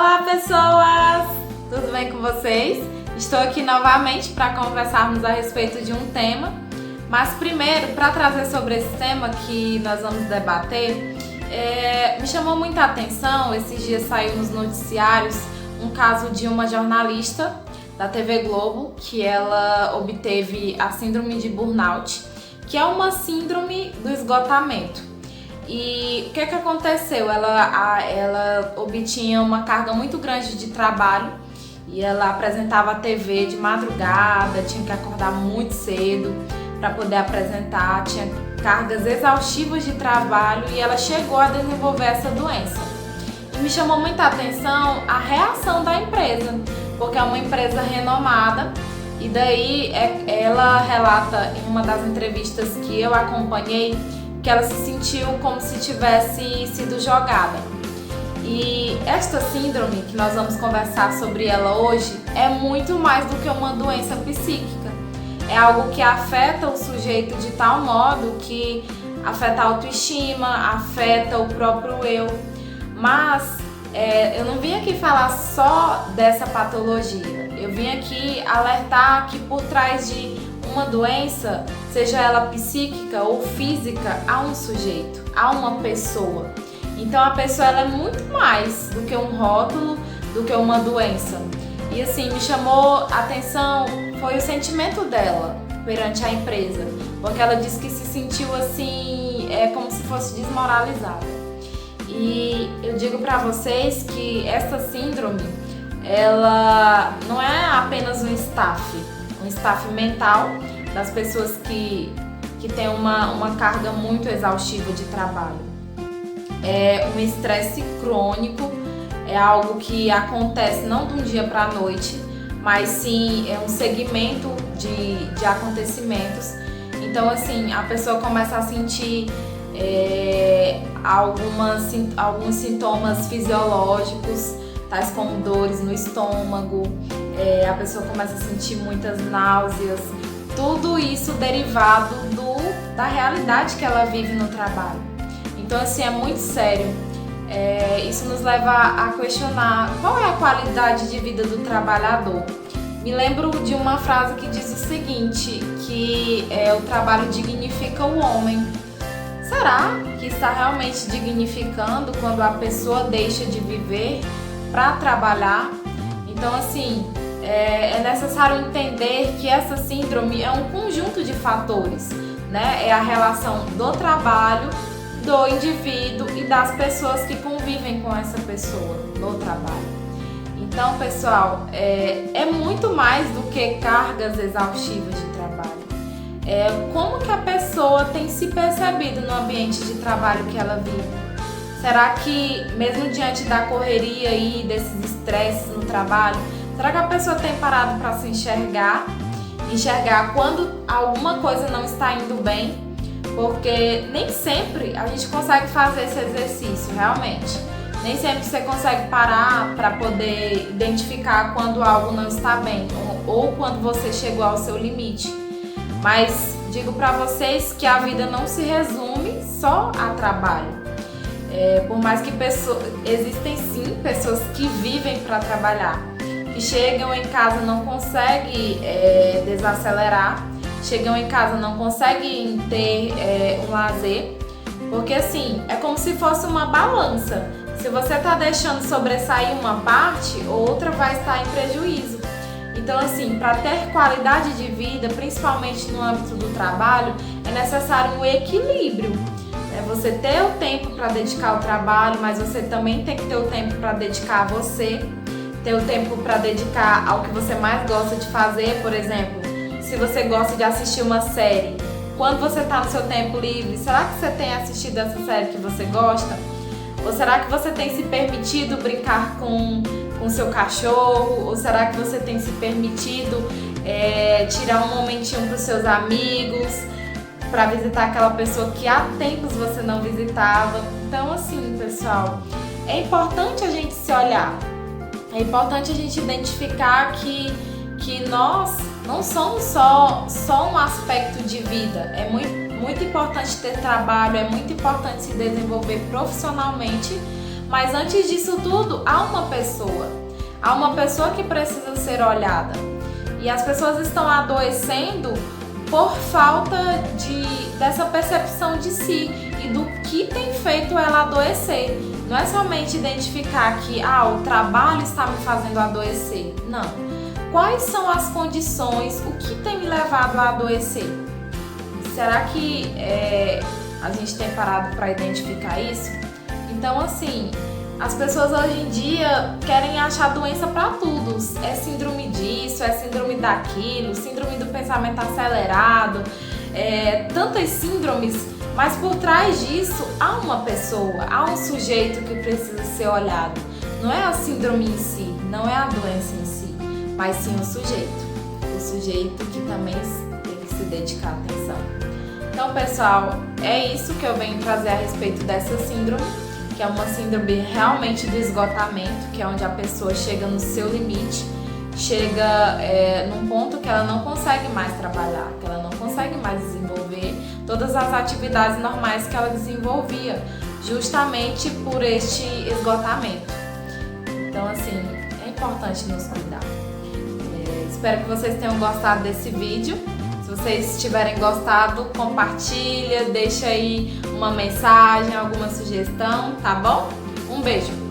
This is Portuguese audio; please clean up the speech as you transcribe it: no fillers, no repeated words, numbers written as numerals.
Olá pessoas, tudo bem com vocês? Estou aqui novamente para conversarmos a respeito de um tema, mas primeiro, para trazer sobre esse tema que nós vamos debater, me chamou muita atenção, esses dias saiu nos noticiários um caso de uma jornalista da TV Globo que ela obteve a síndrome de burnout, que é uma síndrome do esgotamento. E o que aconteceu? Ela obtinha uma carga muito grande de trabalho e ela apresentava a TV de madrugada, tinha que acordar muito cedo para poder apresentar, tinha cargas exaustivas de trabalho e ela chegou a desenvolver essa doença. E me chamou muita atenção a reação da empresa, porque é uma empresa renomada e daí ela relata em uma das entrevistas que eu acompanhei que ela se sentiu como se tivesse sido jogada. E esta síndrome, que nós vamos conversar sobre ela hoje, é muito mais do que uma doença psíquica. É algo que afeta o sujeito de tal modo que afeta a autoestima, afeta o próprio eu. Mas eu não vim aqui falar só dessa patologia. Eu vim aqui alertar que por trás de uma doença, seja ela psíquica ou física, há um sujeito, há uma pessoa. Então a pessoa ela é muito mais do que um rótulo, do que uma doença. E assim, me chamou a atenção foi o sentimento dela perante a empresa, porque ela disse que se sentiu assim, como se fosse desmoralizada. E eu digo para vocês que essa síndrome, ela não é apenas um staff mental das pessoas que tem uma carga muito exaustiva de trabalho. É um estresse crônico, é algo que acontece não de um dia para a noite, mas sim é um segmento de acontecimentos. Então assim, a pessoa começa a sentir alguns sintomas fisiológicos, tais como dores no estômago, a pessoa começa a sentir muitas náuseas, tudo isso derivado da realidade que ela vive no trabalho. Então assim, é muito sério. Isso nos leva a questionar qual é a qualidade de vida do trabalhador. Me lembro de uma frase que diz o seguinte, que o trabalho dignifica o homem. Será que está realmente dignificando quando a pessoa deixa de viver para trabalhar? Então assim, é necessário entender que essa síndrome é um conjunto de fatores, né? É a relação do trabalho, do indivíduo e das pessoas que convivem com essa pessoa no trabalho. Então, pessoal, é muito mais do que cargas exaustivas de trabalho. Como que a pessoa tem se percebido no ambiente de trabalho que ela vive? Será que, mesmo diante da correria e desses estresses no trabalho, será que a pessoa tem parado para se enxergar quando alguma coisa não está indo bem? Porque nem sempre a gente consegue fazer esse exercício, realmente. Nem sempre você consegue parar para poder identificar quando algo não está bem ou quando você chegou ao seu limite. Mas digo para vocês que a vida não se resume só a trabalho. Por mais que existem sim pessoas que vivem para trabalhar, que chegam em casa não conseguem desacelerar, chegam em casa não conseguem ter um lazer, porque assim, é como se fosse uma balança. Se você está deixando sobressair uma parte, outra vai estar em prejuízo. Então assim, para ter qualidade de vida, principalmente no âmbito do trabalho, é necessário um equilíbrio. Você ter o tempo para dedicar ao trabalho, mas você também tem que ter o tempo para dedicar a você, ter o tempo para dedicar ao que você mais gosta de fazer. Por exemplo, se você gosta de assistir uma série, quando você está no seu tempo livre, será que você tem assistido essa série que você gosta? Ou será que você tem se permitido brincar com seu cachorro? Ou será que você tem se permitido tirar um momentinho para os seus amigos, para visitar aquela pessoa que há tempos você não visitava? Então assim, pessoal, é importante a gente se olhar. É importante a gente identificar que nós não somos só um aspecto de vida. É muito importante ter trabalho, é muito importante se desenvolver profissionalmente, Mas antes disso tudo, há uma pessoa que precisa ser olhada. E as pessoas estão adoecendo por falta dessa percepção de si e do que tem feito ela adoecer. Não é somente identificar que o trabalho está me fazendo adoecer. Não. Quais são as condições, o que tem me levado a adoecer? Será que a gente tem parado para identificar isso? Então, assim, as pessoas hoje em dia querem achar doença para tudo. É síndrome disso, é síndrome daquilo, síndrome do pensamento acelerado, tantas síndromes, mas por trás disso há uma pessoa, há um sujeito que precisa ser olhado. Não é a síndrome em si, não é a doença em si, mas sim o sujeito que também tem que se dedicar à atenção. Então, pessoal, é isso que eu venho trazer a respeito dessa síndrome, que é uma síndrome realmente do esgotamento, que é onde a pessoa chega no seu limite, chega num ponto que ela não consegue mais trabalhar, que ela não consegue mais desenvolver todas as atividades normais que ela desenvolvia, justamente por este esgotamento. Então, assim, é importante nos cuidar. Espero que vocês tenham gostado desse vídeo. Se vocês tiverem gostado, compartilha, deixa aí uma mensagem, alguma sugestão, tá bom? Um beijo!